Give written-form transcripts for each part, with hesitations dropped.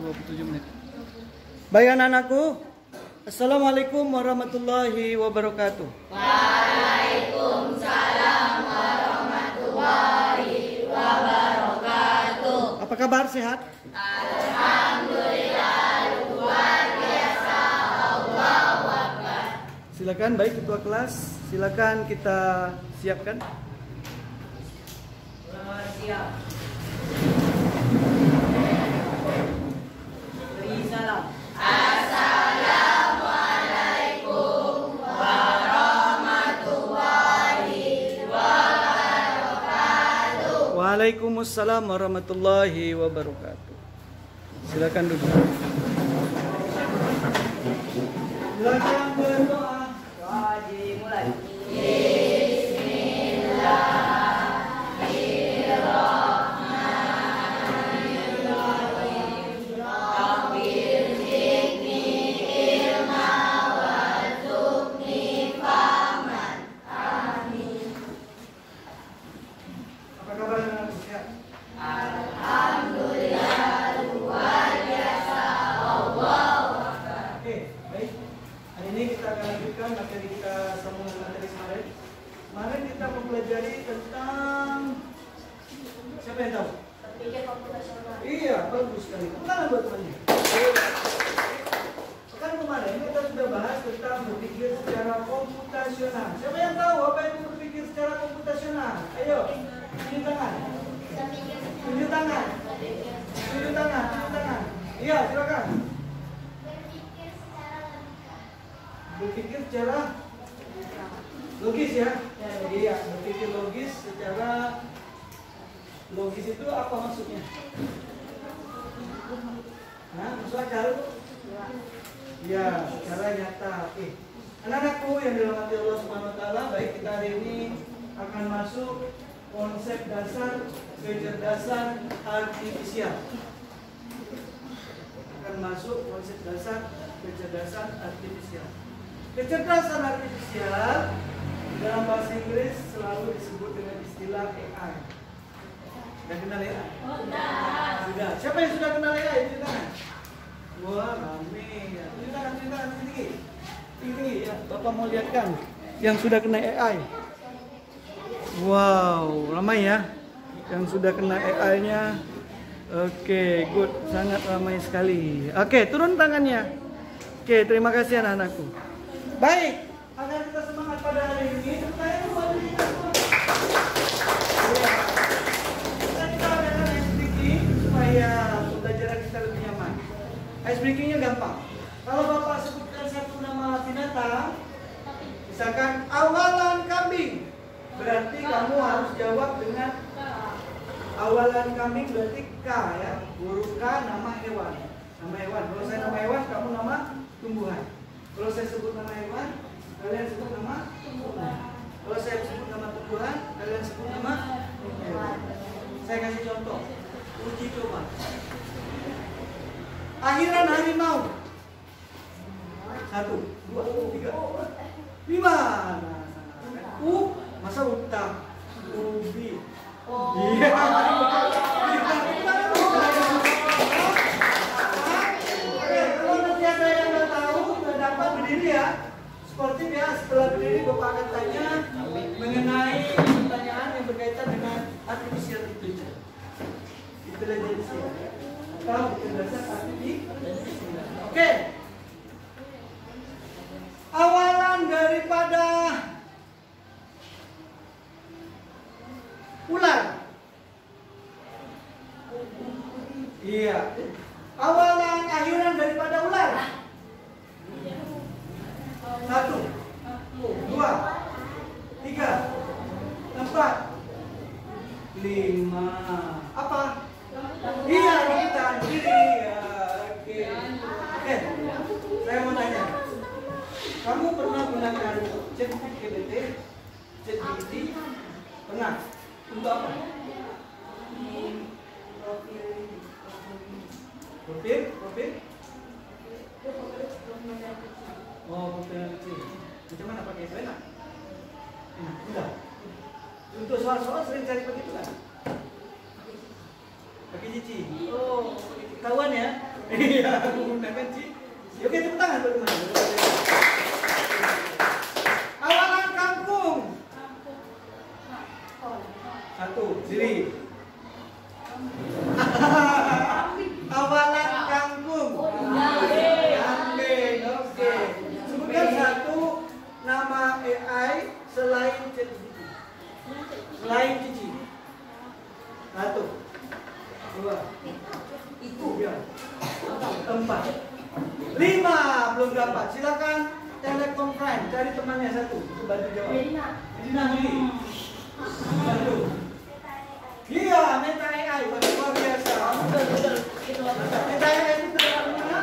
27 menit. Baik anak-anakku, Assalamualaikum warahmatullahi wabarakatuh. Waalaikumsalam warahmatullahi wabarakatuh. Apa kabar, sehat? Alhamdulillah, luar biasa. Allahu Akbar. Silakan, baik ketua kelas, silakan kita siapkan. Siap. Beri salam. Assalamualaikum warahmatullahi wabarakatuh. Waalaikumsalam warahmatullahi wabarakatuh. Silakan duduk. Silakan berdoa. Doa dimulai. Apa kabar anak-anak sehat? Alhamdulillah, luar biasa. Allahu Akbar. Oke, baik. Hari ini kita akan lanjutkan materi kita sambung dengan materi kemarin. Kemarin kita mempelajari tentang siapa yang tahu? Berpikir komputasional. Iya, bagus sekali. Tepuk tangan buat temannya. Kan kemarin kita sudah bahas tentang berpikir secara komputasional. Siapa yang tahu apa itu berpikir secara komputasional? Ayo, tunjuk tangan. Tunjuk tangan. Tunjuk tangan. Tunjuk tangan. Iya, silakan. Berpikir secara logis ya? Iya, berpikir logis secara logis itu apa maksudnya? Nah, masuk akal? Ya, secara nyata. Oke. Anak-anakku yang dirahmati Allah Subhanahu wa taala, baik kita hari ini akan masuk konsep dasar kecerdasan artifisial. Akan masuk konsep dasar kecerdasan artifisial. Kecerdasan artifisial dalam bahasa Inggris selalu disebut dengan istilah AI. Sudah kenal AI? Sudah. Siapa yang sudah kenal AI? Tunjuk tangan. Wah, rame ya. Tunjuk tangan tinggi. Tinggi ya. Bapak mau lihatkan yang sudah kena AI. Wow, ramai ya. Yang sudah kena AI-nya. Oke, good. Sangat ramai sekali. Oke, turun tangannya. Oke, terima kasih anak-anakku. Baik, agar kita semangat pada hari ini, saya buat diri kita semua. Kita adakan ice breaking supaya pembelajaran kita lebih nyaman. Ice breakingnya gampang. Kalau Bapak sebutkan satu nama binatang, misalkan awalan kambing, berarti kamu harus jawab dengan awalan kambing berarti K ya, huruf K nama hewan. Nama hewan. Kalau saya nama hewan, kamu nama tumbuhan. Kalau saya sebut nama hewan, kalian sebut nama tumbuhan. Kalau saya sebut nama tumbuhan, kalian sebut nama hewan. Saya kasih contoh. Uji coba. Akhiran harimau. 1, 2, 3, 5. Masa utang? Ubi. Iya. Kalau nanti ada yang nggak tahu, nggak dapat berdiri ya. Sportif ya. Setelah berdiri, Bapak akan tanya mengenai pertanyaan yang berkaitan dengan artificial intelligence. Intelijensi atau kecerdasan artifisial. Oke. Awalan daripada ular. Iya. Awalan akhiran daripada ular. 1, 2, 3, 4, 5. Apa? Iya, kita diri. Ya, oke. Oke. Saya mau tanya. Kamu pernah gunakan ChatGPT? ChatGPT? Pernah? Untuk apa? Profil? Oh, profil kecil. Macam mana pakai itu enak? Enggak. Untuk soal-soal sering cari begitu kan? Pakai cici. Oh, ketahuan ya? Iya, menggunakan C. Oke, tepuk tangan teman-teman. Awalan kampung. Satu, diri. Awalan kampung. Kambing, oke. Sebutkan satu nama AI selain ChatGPT. Selain Cici. Satu, dua, tiga, empat, lima. Belum dapat. Silakan telepon friend, cari temannya satu. Bantu jawab. Medina Huli. Satu. Iya, Meta AI, luar biasa. Meta AI itu terdapat di mana?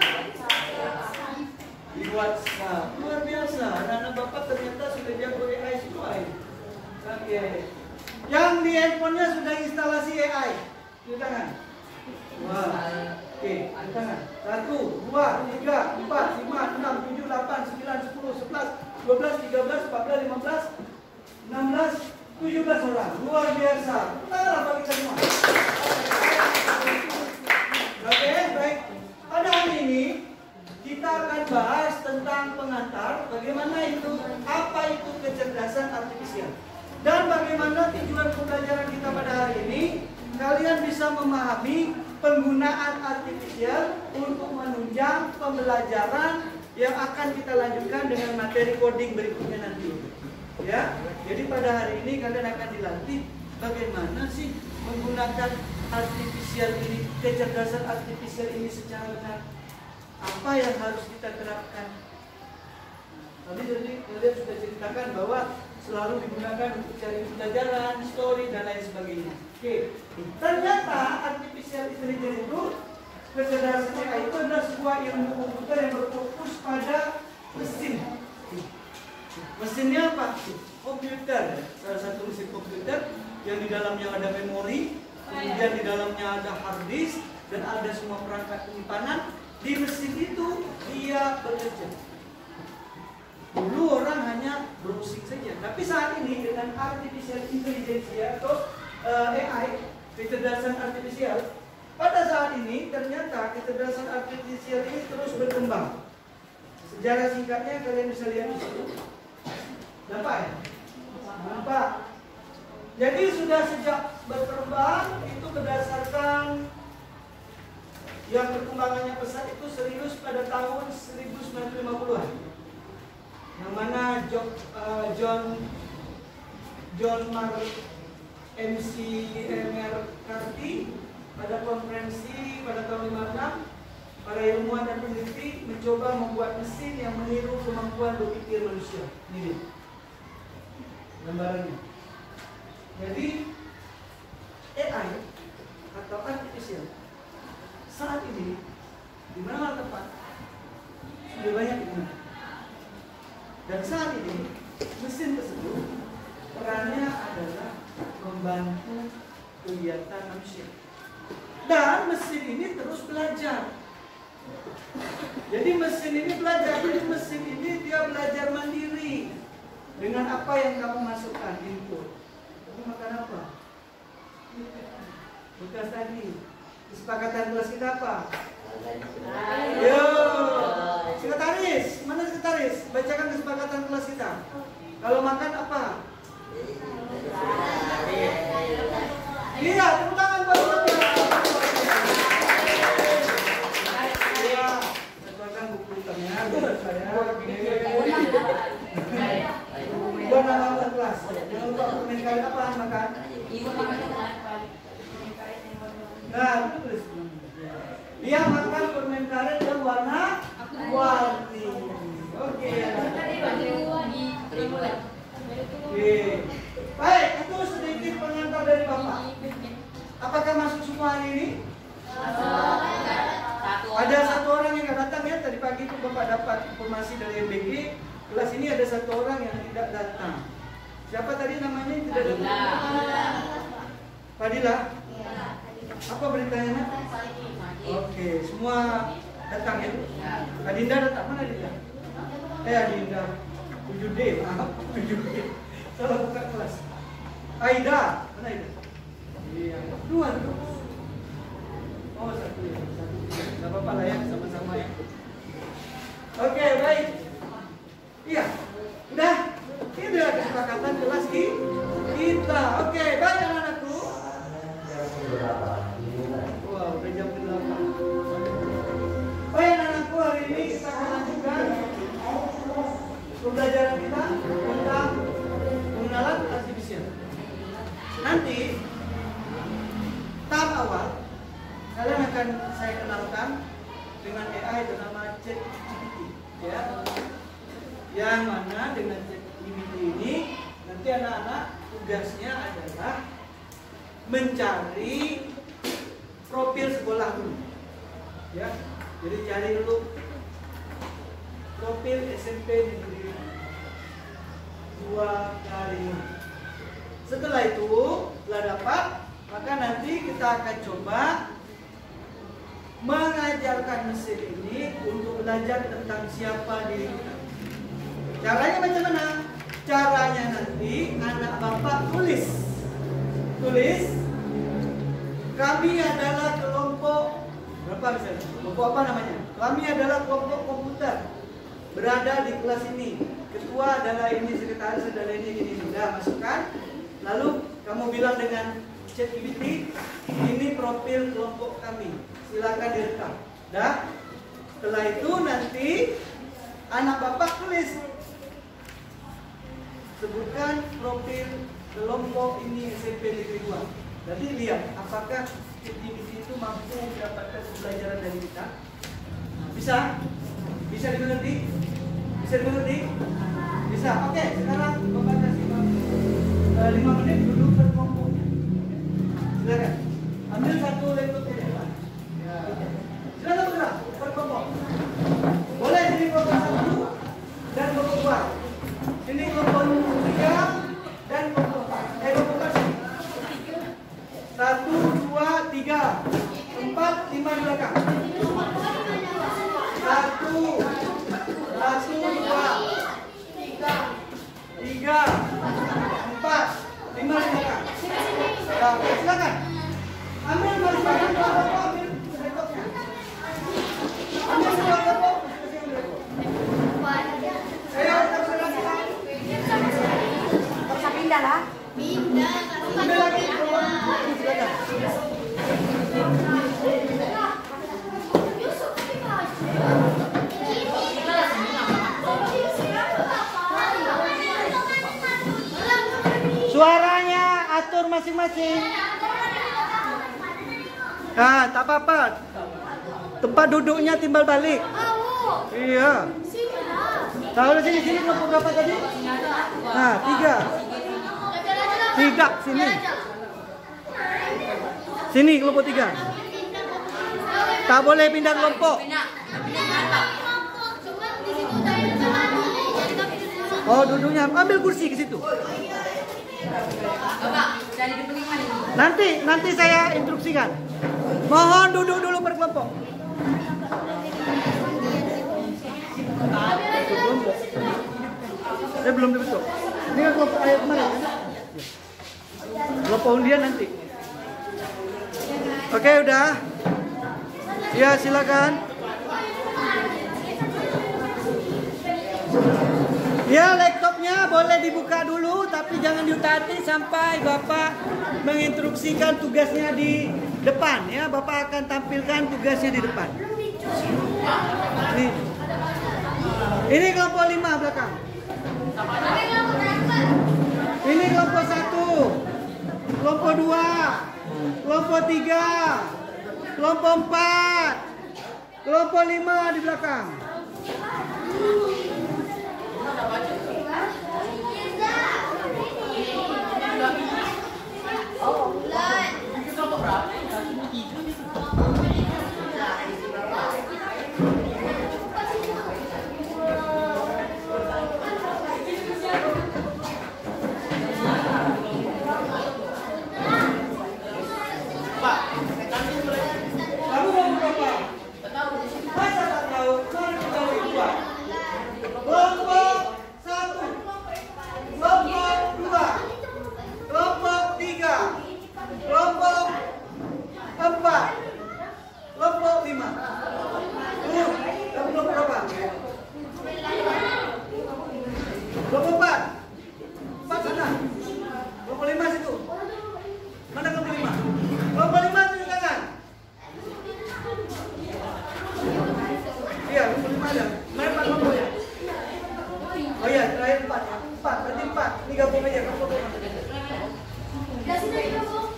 Di WhatsApp. Luar biasa. Anak-anak bapak ternyata sudah jago AI semua. Oke. Yang di handphonenya sudah instalasi AI. Di tangan. Wah. Oke, di tangan. 1, 2, 3, 4, 5, 6, 7, 8, 9, 10, 11, 12, 13, 14, 15, 16, 17 orang. Luar biasa. Tangan apa kita semua? Oke, baik. Pada hari ini kita akan bahas tentang pengantar. Bagaimana itu? Apa itu kecerdasan artifisial? Dan bagaimana tujuan pembelajaran kita pada hari ini? Kalian bisa memahami penggunaan artifisial untuk menunjang pembelajaran yang akan kita lanjutkan dengan materi coding berikutnya nanti. Ya, jadi pada hari ini kalian akan dilatih bagaimana sih menggunakan artifisial ini, kecerdasan artifisial ini secara benar. Apa yang harus kita terapkan? Tadi kalian sudah ceritakan bahwa selalu digunakan untuk cari pembelajaran, story, dan lain sebagainya. Oke, ternyata artificial intelligence itu, kecerdasan AI itu adalah sebuah ilmu komputer yang berfokus pada mesin. Mesinnya apa? Komputer. Salah satu mesin komputer yang di dalamnya ada memori, kemudian di dalamnya ada hard disk, dan ada semua perangkat penyimpanan. Di mesin itu dia bekerja. Dulu orang hanya browsing saja, tapi saat ini dengan artificial intelligence atau AI, kecerdasan artifisial, pada saat ini ternyata kecerdasan artifisial ini terus berkembang. Sejarah singkatnya kalian bisa lihat di situ. Nampak ya? Nampak. Jadi sudah sejak berkembang itu berdasarkan yang perkembangannya pesat itu serius pada tahun 1950-an. Yang mana John McCarthy pada konferensi pada tahun 56, para ilmuwan dan peneliti mencoba membuat mesin yang meniru kemampuan berpikir manusia. Ini gambarannya. Jadi AI atau artificial saat ini di mana tempat sudah banyak digunakan. Dan saat ini mesin tersebut perannya adalah membantu kegiatan manusia. Dan mesin ini terus belajar. Jadi mesin ini belajar. Jadi mesin ini dia belajar mandiri dengan apa yang kamu masukkan input. Kamu makan apa? Tugas tadi. Kesepakatan kelas kita apa? Yo, sekretaris, mana sekretaris? Bacakan kesepakatan kelas kita. Kalau makan apa? Iya, tepuk tangan buat dia. Iya, bacakan buku hitamnya. Buat nama kelas. Jangan lupa permen karet apa makan? Nah, tulis. Dia makan permen karet yang warna-warni. Oke. Baik, itu sedikit pengantar dari Bapak. Apakah masuk semua hari ini? Ada satu orang yang nggak datang ya. Tadi pagi itu Bapak dapat informasi dari MBG. Kelas ini ada satu orang yang tidak datang. Siapa tadi namanya yang tidak datang? Fadila. Apa beritanya? Oke, semua datang ya. Adinda datang, mana Adinda? Adinda 7D, maaf 7D. Salah buka kelas. Aida, mana Aida? Iya, dua. Oh, satu ya. Gak apa-apa lah ya. saya kenalkan dengan AI bernama ChatGPT, ya. Yang mana dengan ChatGPT ini nanti anak-anak tugasnya adalah mencari profil sekolah dulu, ya. Jadi cari dulu profil SMP Negeri 2 Kalimun. Setelah itu, setelah dapat, maka nanti kita akan coba mengajarkan mesin ini untuk belajar tentang siapa diri kita. Caranya macam mana? Caranya nanti anak bapak tulis. Kami adalah kelompok berapa misalnya? Kelompok apa namanya? Kami adalah kelompok komputer. Berada di kelas ini. Ketua adalah ini, sekretaris adalah ini. Nah, masukkan. Lalu kamu bilang dengan ChatGPT, ini profil kelompok kami. Silakan direkam. Dah. Setelah itu nanti anak bapak tulis. Sebutkan profil kelompok ini SMP Negeri 2. Jadi lihat apakah ChatGPT itu mampu mendapatkan pembelajaran dari kita. Bisa? Bisa dimengerti? Bisa dimengerti? Bisa. Oke, sekarang bapak kasih 5 menit duduk berkelompoknya. Silakan. Ambil satu laptop di depan. Ya. Silakan bergerak berkelompok. Boleh jadi kelompok 1 dan kelompok 2. Ini kelompok 3 dan kelompok 4. Kelompok 4 sini. 1, 2, 3, 4, 5 di belakang. 1, 2, 3, 4, 5 di belakang. Nah, silakan. Ambil masing-masing kelompok, ambil laptopnya. Ambil semua kelompok. Saya akan serahkan. Bisa pindah lah. Ambil lagi kelompok. Silakan. Suaranya atur masing-masing. Ah, tak apa-apa. Tempat duduknya timbal balik. Iya. Tahu sini kelompok berapa tadi? Nah, 3. 3 sini. Sini kelompok 3. Tak boleh pindah kelompok. Oh, duduknya ambil kursi ke situ. Nanti saya instruksikan. Mohon duduk dulu berkelompok. Kelompok. Belum dibentuk. Ini kan kelompok ayat kemarin kan? Kelompok undian nanti. Oke, udah. Ya, silakan. Ya, laptopnya boleh dibuka dulu, tapi jangan diutak-atik sampai Bapak menginstruksikan tugasnya di depan. Ya, Bapak akan tampilkan tugasnya di depan. Ini kelompok 5 belakang. Ini kelompok 1, kelompok 2, kelompok 3, kelompok 4, kelompok 5 di belakang.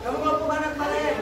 Kamu kelompok mana kemarin?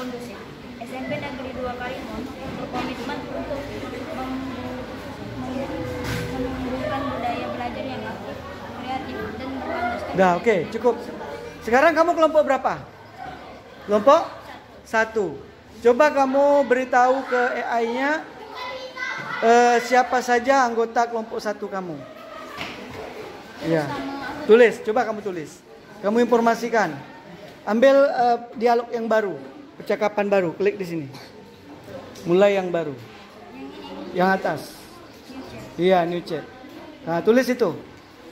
kondusif. SMP Negeri 2 Karimun berkomitmen untuk menumbuhkan budaya belajar yang aktif, kreatif, dan berlandaskan. Dah, oke, cukup. Sekarang kamu kelompok berapa? Kelompok 1. Coba kamu beritahu ke AI-nya siapa saja anggota kelompok 1 kamu. Ya. Tulis, coba kamu tulis. Kamu informasikan. Ambil dialog yang baru, percakapan baru, klik di sini. Mulai yang baru. Yang atas. Iya, new chat. Nah, tulis itu.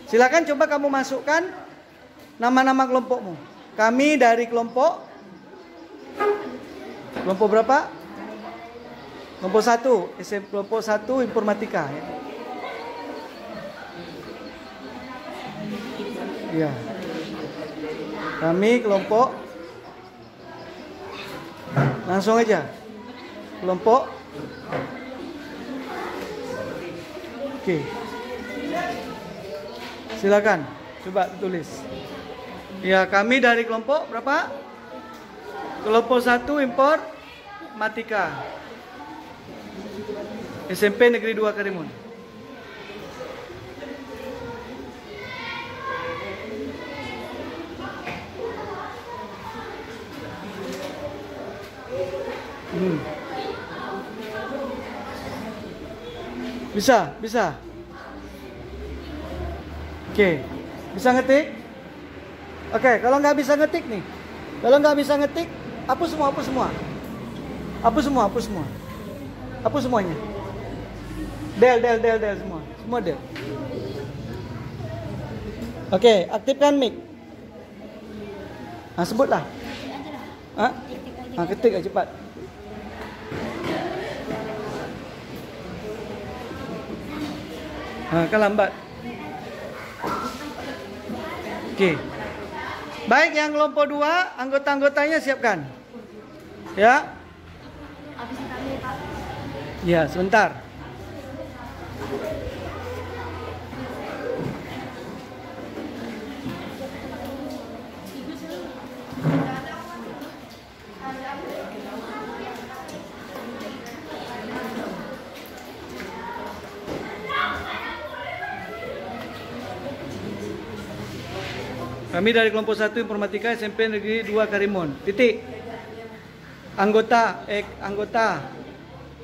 Silakan coba kamu masukkan nama-nama kelompokmu. Kami dari kelompok berapa? Kelompok 1, kelompok 1 informatika. Ya. Kami kelompok, langsung aja. Kelompok. Oke. Silakan, coba tulis. Ya, kami dari kelompok berapa? Kelompok 1 informatika. SMP Negeri 2 Karimun. Bisa. Oke, bisa ngetik? Oke, kalau nggak bisa ngetik nih, hapus semuanya. Del semua del. Oke, aktifkan mic. Nah, sebutlah. Ketik aja cepat. Kan lambat. Oke. Baik, yang kelompok 2, anggota-anggotanya siapkan. Ya. Ya, sebentar. Kami dari kelompok 1 informatika SMP Negeri 2 Karimun. Titik. Anggota.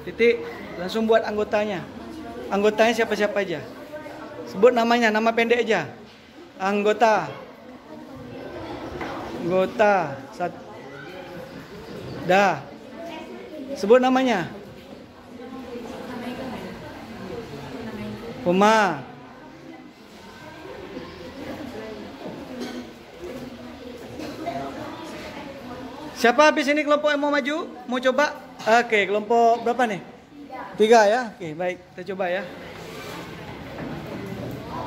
Titik. Langsung buat anggotanya. Anggotanya siapa-siapa aja. Sebut namanya, nama pendek aja. Anggota. Dah. Sebut namanya. Puma. Siapa habis ini kelompok yang mau maju? Mau coba? Oke, kelompok berapa nih? 3 ya? Oke, baik. Kita coba ya.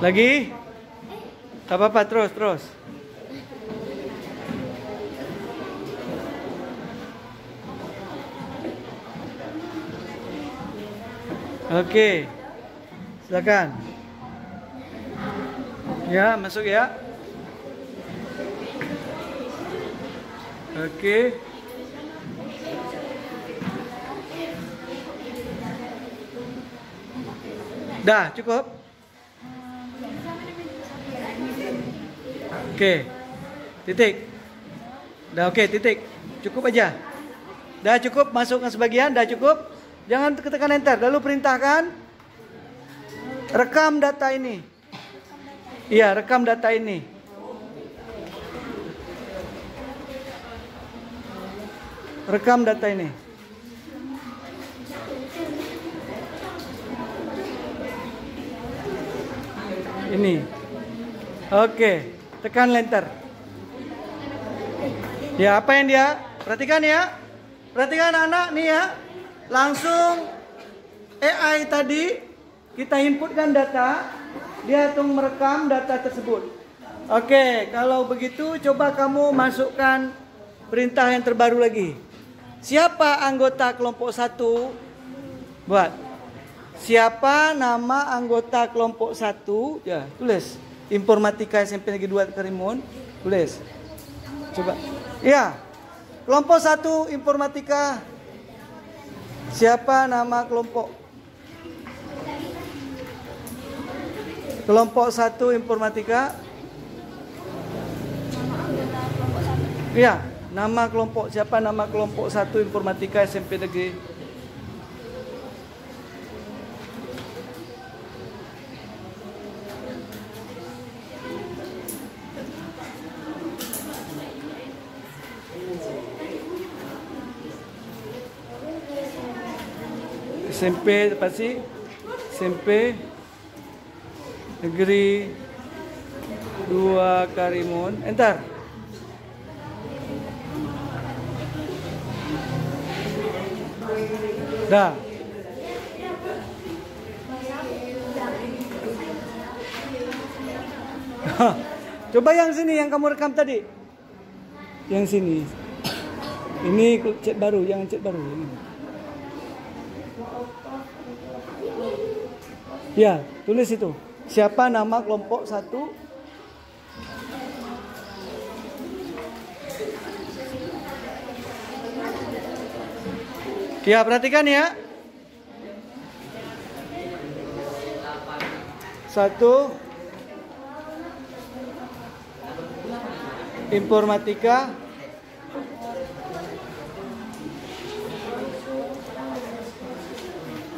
Lagi? Tak apa-apa, terus. Oke. Silakan. Ya, masuk ya. Oke. Dah, cukup. Oke. Titik. Dah, oke, titik. Cukup aja. Dah cukup, masukkan sebagian, dah cukup. Jangan tekan enter, lalu perintahkan rekam data ini. Iya, rekam data ini. Rekam data ini. Ini. Oke, tekan enter. Ya, apa yang dia? Perhatikan ya. Perhatikan anak nih ya. Langsung AI tadi kita inputkan data, dia akan merekam data tersebut. Oke, kalau begitu coba kamu masukkan perintah yang terbaru lagi. Siapa anggota kelompok 1? Buat. Siapa nama anggota kelompok 1? Ya, tulis. Informatika SMP Negeri 2 Karimun. Tulis. Coba. Ya. Kelompok 1 informatika. Siapa nama kelompok? Kelompok 1 informatika. Iya, nama kelompok. Siapa nama kelompok 1 informatika SMP Negeri? SMP apa sih? SMP Negeri 2 Karimun. Entar. Dah. Coba yang sini yang kamu rekam tadi. Yang sini. Ini chat baru, yang chat baru ini. Ya, tulis itu. Siapa nama kelompok 1? Ya, perhatikan ya. 1 informatika.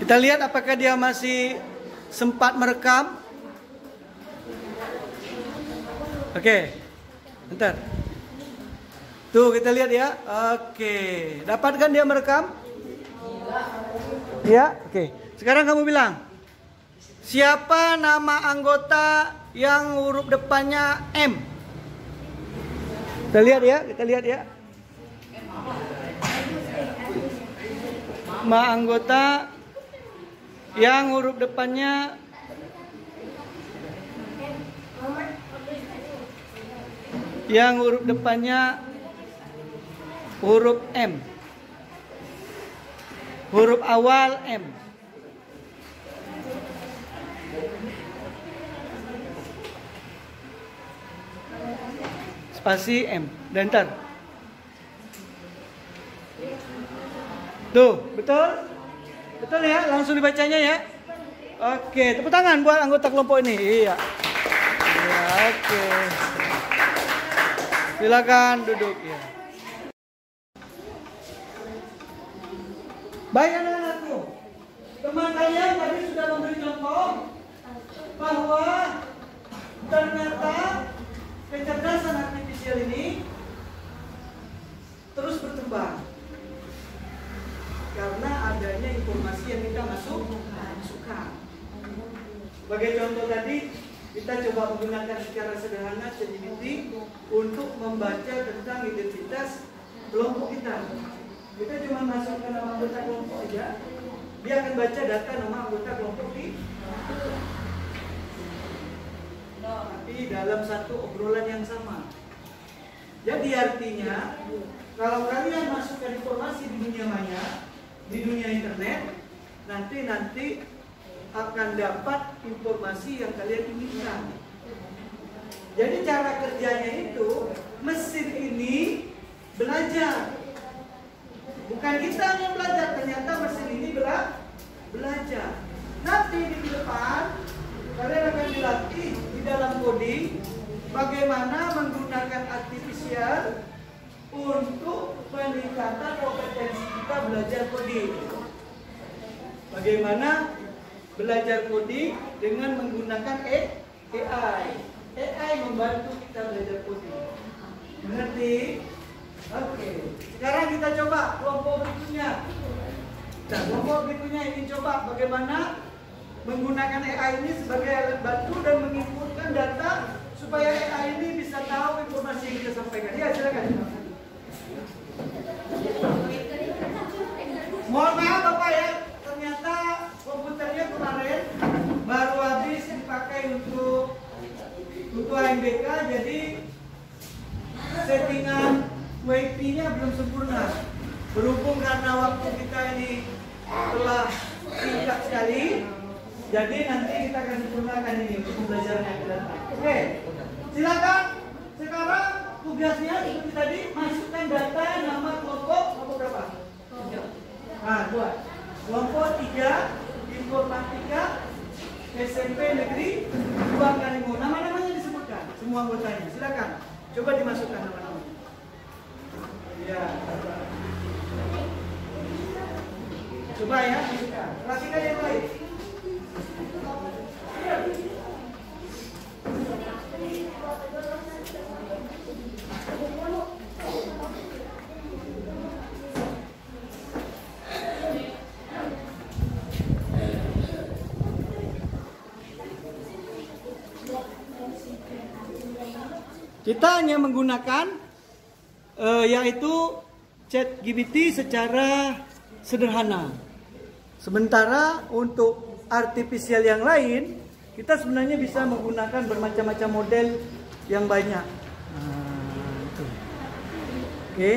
Kita lihat apakah dia masih sempat merekam. Oke, bentar. Tuh kita lihat ya. Oke, dapatkan dia merekam? Ya, oke. Sekarang kamu bilang, siapa nama anggota yang huruf depannya M? Kita lihat ya, kita lihat ya. Nama anggota yang huruf depannya huruf M. Huruf awal M. Spasi M. Dan ntar. Tuh, betul? Betul ya, langsung dibacanya ya. Oke, tepuk tangan buat anggota kelompok ini. Iya. Ya, oke. Silakan duduk ya. Baik anak-anakku. Teman kalian tadi sudah memberi contoh bahwa ternyata kecerdasan artifisial ini terus berkembang. Karena adanya informasi yang kita masukkan. Sebagai contoh tadi, kita coba menggunakan secara sederhana ChatGPT untuk membaca tentang identitas kelompok kita. Kita cuma masukkan nama anggota kelompok aja, dia akan baca data nama anggota kelompok kita. Tapi dalam satu obrolan yang sama. Jadi artinya, kalau kalian masukkan informasi di dunia maya, di dunia internet, nanti akan dapat informasi yang kalian inginkan. Jadi cara kerjanya itu, mesin ini belajar. Bukan kita yang belajar, ternyata mesin ini belajar. Nanti di depan, kalian akan dilatih di dalam coding, bagaimana menggunakan artifisial untuk peningkatan kompetensi kita belajar coding. Bagaimana belajar coding dengan menggunakan AI. AI membantu kita belajar coding. Mengerti? Oke. Sekarang kita coba kelompok berikutnya. Nah, kelompok berikutnya ini coba bagaimana menggunakan AI ini sebagai alat bantu dan menginputkan data supaya AI ini bisa tahu informasi yang kita sampaikan. Ya, silakan. Mohon maaf Bapak ya, ternyata komputernya kemarin baru habis dipakai untuk AMBK, jadi settingan WiFi-nya belum sempurna. Berhubung karena waktu kita ini telah singkat sekali, jadi nanti kita akan sempurnakan ini untuk pembelajaran yang datang. Oke, silakan. Sekarang tugasnya seperti tadi, masukkan masukkan data nama kelompok berapa? 2. Nah, 2. Kelompok 3 Informatika SMP Negeri 2 Karimun. Nama-namanya disebutkan, semua anggotanya. Silakan. Coba dimasukkan nama-nama. Ya. Coba ya, masukkan. Perhatikan yang lain. Kita hanya menggunakan yaitu ChatGPT secara sederhana. Sementara untuk artificial yang lain, kita sebenarnya bisa menggunakan bermacam-macam model yang banyak. Itu. Oke.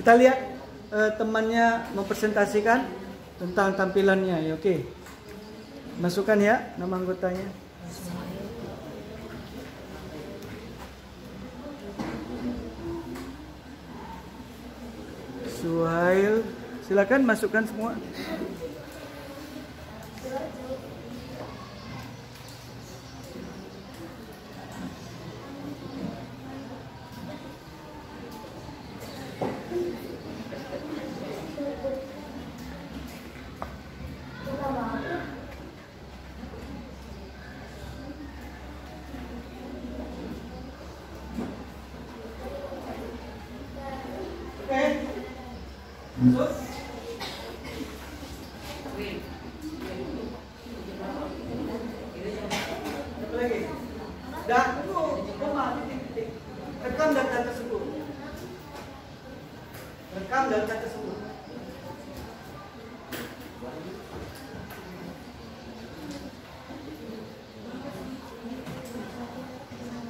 Kita lihat temannya mempresentasikan tentang tampilannya. Ya, oke. Masukkan ya nama anggotanya. Suhail, silakan masukkan semua. Rekam data tersebut.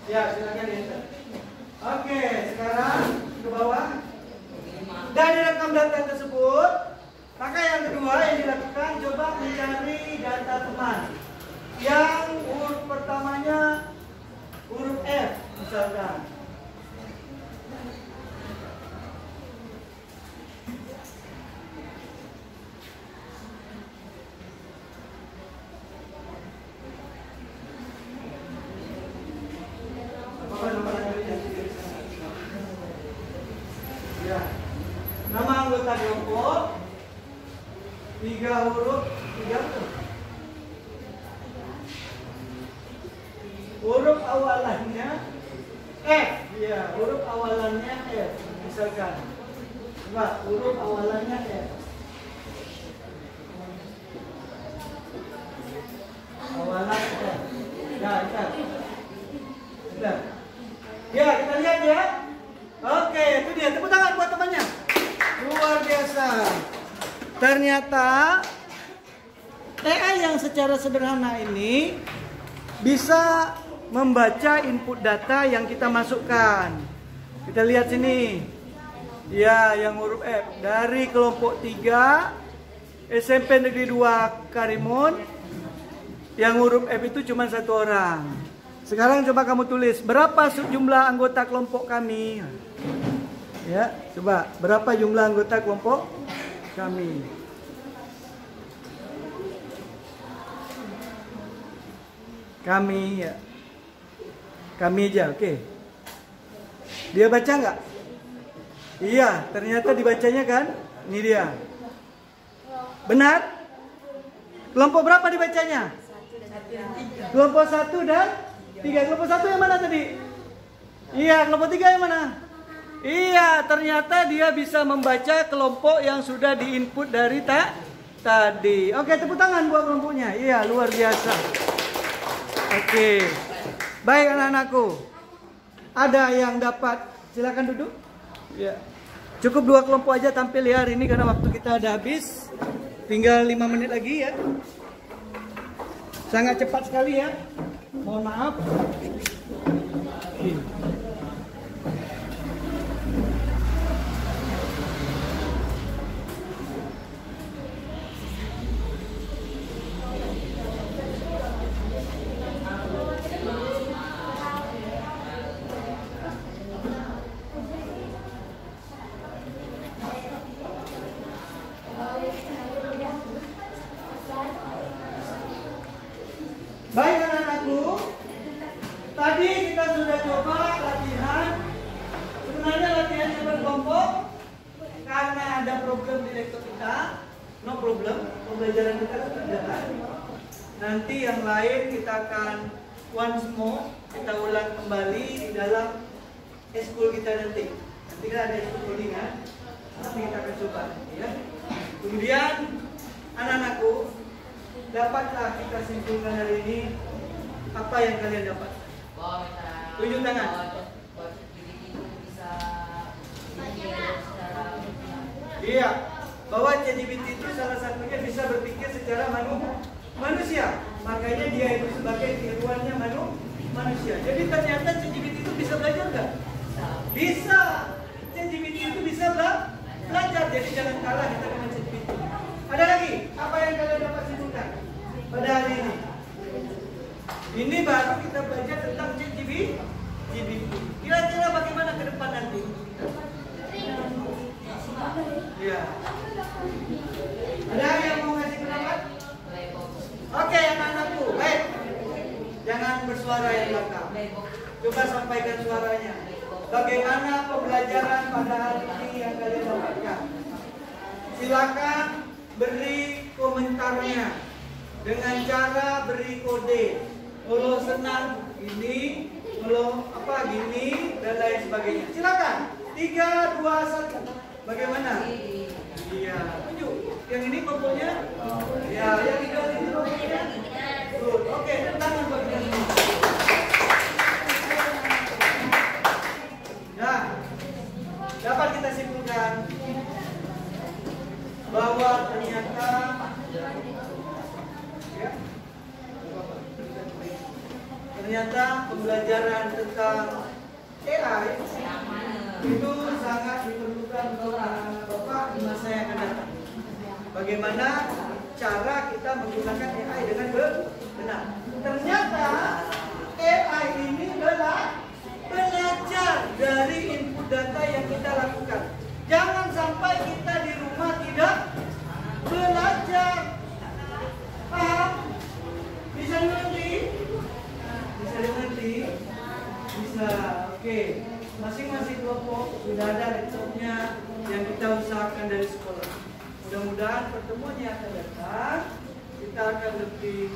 Ya, silakan enter. Oke, sekarang ke bawah. Dari rekam data tersebut, maka yang kedua yang dilakukan, coba mencari data teman. Yang huruf pertamanya huruf F, misalkan. Ya. Nama anggota kelompok 3 huruf, 3 huruf. Huruf awalannya F. Ya, huruf awalannya F. Misalkan. Coba huruf awalannya F. Awalan F. Ya, ikat. Sudah. Ya, kita lihat ya. Oke, itu dia. Tepuk tangan buat temannya. Luar biasa. Ternyata TA yang secara sederhana ini bisa membaca input data yang kita masukkan. Kita lihat sini. Ya, yang huruf F dari kelompok 3 SMP Negeri 2 Karimun. Yang huruf F itu cuma 1 orang. Sekarang coba kamu tulis berapa jumlah anggota kelompok kami. Ya, coba berapa jumlah anggota kelompok kami. Kami ya. Kami aja, oke. Dia baca nggak? Iya, ternyata dibacanya kan? Ini dia. Benar? Kelompok berapa dibacanya? Kelompok 1 dan 3. Kelompok 1 yang mana tadi? Iya, kelompok 3 yang mana? Iya, ternyata dia bisa membaca kelompok yang sudah diinput dari tadi. Oke, tepuk tangan buat kelompoknya. Iya, luar biasa. Oke. Baik anak-anakku. Ada yang dapat? Silakan duduk. Ya. Cukup 2 kelompok aja tampil ya hari ini karena waktu kita ada habis. Tinggal 5 menit lagi ya. Sangat cepat sekali ya. Mohon maaf. kita, no problem. Pembelajaran kita adalah nanti yang lain kita akan once more kita ulang kembali di dalam eskul kita nanti. Nanti kan ada eskul coding kan? Nanti kita akan coba ya. Kemudian anak-anakku, dapatlah kita simpulkan hari ini apa yang kalian dapat? Tunjuk tangan. Iya, bahwa ChatGPT itu salah satunya bisa berpikir secara manusia. Makanya dia itu sebagai tiruannya manusia. Jadi ternyata ChatGPT itu bisa belajar nggak? Bisa. ChatGPT itu bisa belajar. Jadi jangan kalah kita dengan ChatGPT. Ada lagi? Apa yang kalian dapat simpulkan pada hari ini? Ini baru kita belajar tentang ChatGPT. Kira-kira bagaimana ke depan nanti? Ya. Ada yang mau ngasih pendapat? Oke, anak-anakku, baik. Jangan bersuara yang belakang. Coba sampaikan suaranya. Bagaimana pembelajaran pada hari ini yang kalian dapatkan? Silakan beri komentarnya dengan cara beri kode. Kalau senang ini, kalau apa gini dan lain sebagainya. Silakan. 3, 2, 1. Bagaimana? Iya, tunjuk. Yang ini komponya? Ya, yang ini komponya? Good. Oke, tangan bagi ini. Nah, dapat kita simpulkan bahwa ternyata ya, ternyata pembelajaran tentang AI itu sangat diperlukan oleh Bapak di masa yang akan datang. Bagaimana cara kita menggunakan AI dengan benar? Ternyata AI ini belajar dari input data yang kita lakukan. Jangan sampai kita di rumah tidak belajar. Paham? Bisa dimengerti? Bisa dimengerti? Bisa. Oke. Masing-masing kelompok sudah ada laptopnya yang kita usahakan dari sekolah. Mudah-mudahan pertemuan yang akan datang kita akan lebih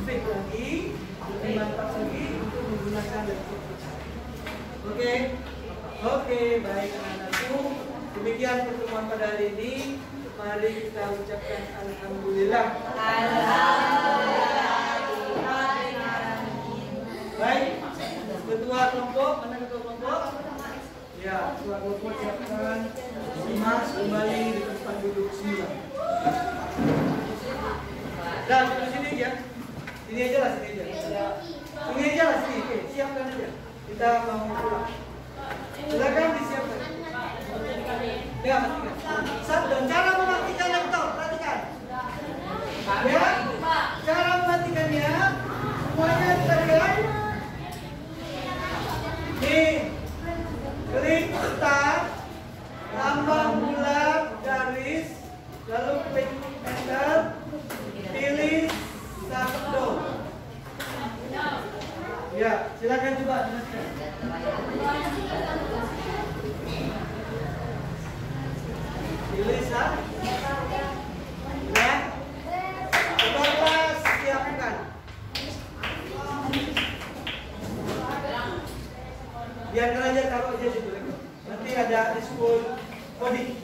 fit lagi, lebih mantap lagi untuk menggunakan laptop kita. Oke, baik anak-anakku. Demikian pertemuan pada hari ini. Mari kita ucapkan alhamdulillah. Baik, ketua kelompok, mana ketua kelompok? Ya, ketua kelompok silakan Mas kembali di tempat duduk semula. Dan di sini aja. Sini aja lah, sini aja. Sini aja lah, sini. Oke, siapkan aja. Kita mau pulang. Silakan disiapkan. Ya, matikan. Dan cara mematikan laptop, perhatikan. Ya, cara mematikannya semuanya kita lihat. Nih, klik start, lambang bulat, garis, lalu klik enter, pilih satu. Ya, silakan coba jelaskan. Pilih satu. Ya, coba siapkan. Biarkan aja, taruh aja situ. Nanti ada eskul coding.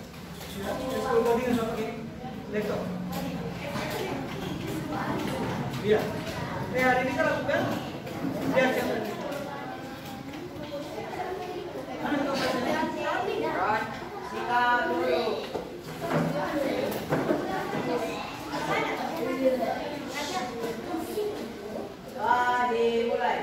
Eskul coding yang pakai laptop. Iya. Hari ini kita lakukan. Biar siapa? Mana tugasnya? Sika dulu. Dimulai.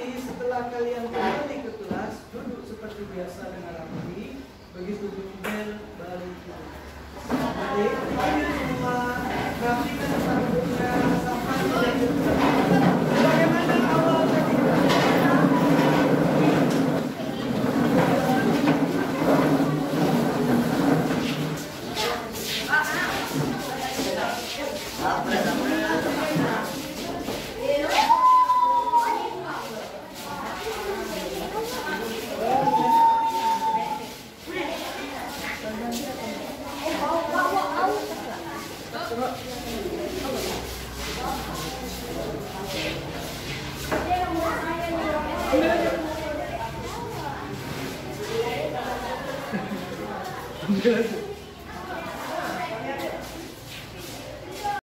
Nanti setelah kalian kembali ke kelas, duduk seperti biasa dengan rapi. Begitu bunyi bel, baru duduk. Jadi, panggil semua, rapikan tempat duduknya sampai menjadi bagaimana awal tadi? Enggak.